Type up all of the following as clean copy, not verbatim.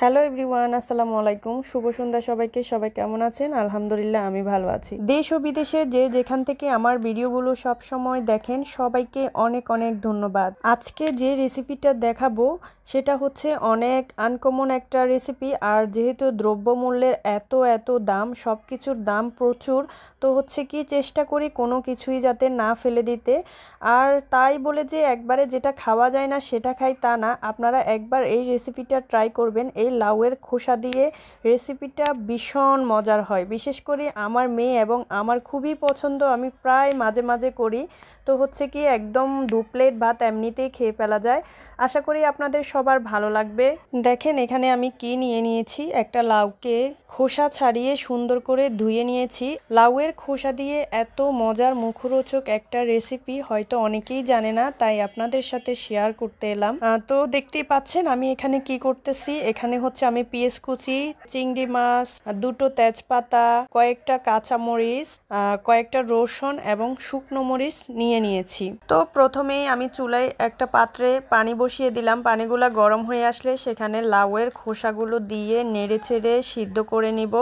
Hello everyone, আসসালামু আলাইকুম। শুভ সন্ধ্যা সবাইকে। সবাই কেমন আছেন? আলহামদুলিল্লাহ, আমি ভালো আছি। দেশ ও বিদেশে যে যেখান থেকে আমার ভিডিওগুলো সব সময় দেখেন, সবাইকে অনেক অনেক ধন্যবাদ। আজকে যে রেসিপিটা দেখাবো সেটা হচ্ছে অনেক আনকমন একটা রেসিপি। আর যেহেতু দ্রব্যমূল্যের এত দাম, সব কিছুর দাম প্রচুর, তো হচ্ছে কি চেষ্টা করি কোনো কিছুই যাতে না ফেলে দিতে। আর তাই বলে যে একবারে যেটা খাওয়া যায় না সেটা খাই তা না, আপনারা একবার এই রেসিপিটা ট্রাই করবেন। এই লাউয়ের খোসা দিয়ে রেসিপিটা ভীষণ মজার হয়, বিশেষ করে আমার মেয়ে এবং আমার খুবই পছন্দ। আমি প্রায় মাঝে মাঝে করি। তো হচ্ছে কি একদম 2 প্লেট ভাত এমনিতেই খেয়ে ফেলা যায়। আশা করি আপনাদের সবার ভালো লাগবে। দেখেন এখানে আমি কি নিয়ে নিয়েছি। একটা লাউকে খোসা ছাড়িয়ে সুন্দর করে ধুয়ে নিয়েছি। লাউয়ের খোসা দিয়ে এত মজার মুখরোচক একটা রেসিপি হয়তো অনেকেই জানে না, তাই আপনাদের সাথে শেয়ার করতে এলাম। তো দেখতেই পাচ্ছেন আমি এখানে কি করতেছি। এখানে হচ্ছে আমি পেঁয়াজ কুচি, চিংড়ি মাছ, দুটো তেজপাতা, কয়েকটা কাঁচামরিচ, কয়েকটা রসুন এবং শুকনো মরিচ নিয়ে নিয়েছি। তো প্রথমেই আমি চুলায় একটা পাত্রে পানি বসিয়ে দিলাম। পানিগুলো গরম হয়ে আসলে সেখানে লাউয়ের খোসাগুলো দিয়ে নেড়ে ছেড়ে সিদ্ধ করে নিব।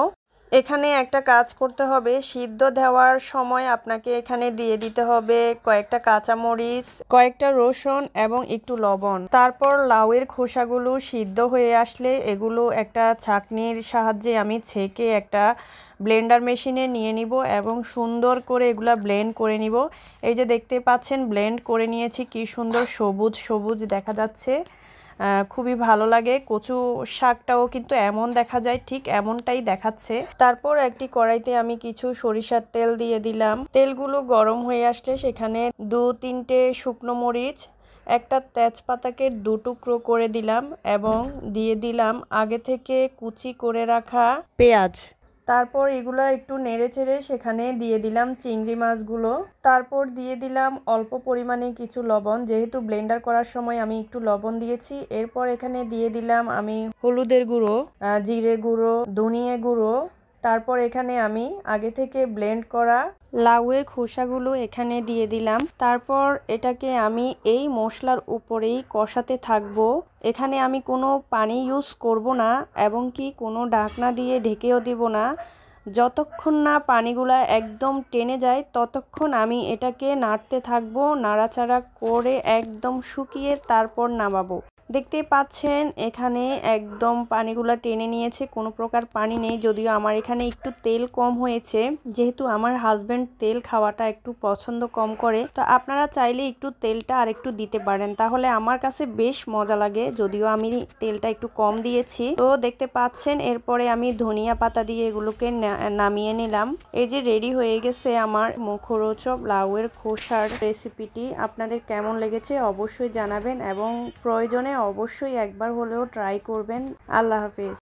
এখানে একটা কাজ করতে হবে, সিদ্ধ দেওয়ার সময় আপনাকে এখানে দিয়ে দিতে হবে কয়েকটা কাঁচামরিচ, কয়েকটা রসুন এবং একটু লবণ। তারপর লাউয়ের খোসাগুলো সিদ্ধ হয়ে আসলে এগুলো একটা ছাঁকনির সাহায্যে আমি ছেঁকে একটা ব্লেন্ডার মেশিনে নিয়ে নিব এবং সুন্দর করে এগুলা ব্লেন্ড করে নিব। এই যে দেখতে পাচ্ছেন ব্লেন্ড করে নিয়েছি, কি সুন্দর সবুজ সবুজ দেখা যাচ্ছে, খুবই ভালো লাগে। কচু শাকটাও কিন্তু এমন দেখা যায়, ঠিক এমনটাই দেখাচ্ছে। তারপর একটি কড়াইতে আমি কিছু সরিষার তেল দিয়ে দিলাম। তেলগুলো গরম হয়ে আসলে সেখানে 2-3টে শুকনো মরিচ, একটা তেজপাতাকে 2 টুকরো করে দিলাম এবং দিয়ে দিলাম আগে থেকে কুচি করে রাখা পেঁয়াজ। তারপর এগুলো একটু নেড়ে চেড়ে সেখানে দিয়ে দিলাম চিংড়ি মাছগুলো। তারপর দিয়ে দিলাম অল্প পরিমাণে কিছু লবণ, যেহেতু ব্লেন্ডার করার সময় আমি একটু লবণ দিয়েছি। এরপর এখানে দিয়ে দিলাম আমি হলুদের গুঁড়ো, জিরে গুঁড়ো, ধনিয়া গুঁড়ো। তারপর এখানে আমি আগে থেকে ব্লেন্ড করা লাউয়ের খোসাগুলো এখানে দিয়ে দিলাম। তারপর এটাকে আমি এই মশলার উপরেই কষাতে থাকবো। এখানে আমি কোনো পানি ইউজ করব না এবং কি কোনো ঢাকনা দিয়ে ঢেকেও দিব না। যতক্ষণ না পানিগুলা একদম টেনে যায় ততক্ষণ আমি এটাকে নাড়তে থাকবো, নাড়াচাড়া করে একদম শুকিয়ে তারপর নামাবো। দেখতেই পাচ্ছেন এখানে একদম পানিগুলা টেনে নিয়েছে, কোনো প্রকার পানি নেই। যদিও আমার এখানে একটু তেল কম হয়েছে, যেহেতু আমার হাজবেন্ড তেল খাওয়াটা একটু পছন্দ কম করে। তো আপনারা চাইলে একটু তেলটা আর একটু দিতে পারেন, তাহলে আমার কাছে বেশ মজা লাগে। যদিও আমি তেলটা একটু কম দিয়েছি। তো দেখতে পাচ্ছেন এরপরে আমি ধনিয়া পাতা দিয়ে এগুলোকে নামিয়ে নিলাম। এই যে রেডি হয়ে গেছে আমার মুখরোচক লাউয়ের খোসার রেসিপিটি। আপনাদের কেমন লেগেছে অবশ্যই জানাবেন এবং প্রয়োজনে অবশ্যই একবার হলেও ট্রাই করবেন। আল্লাহ হাফেজ।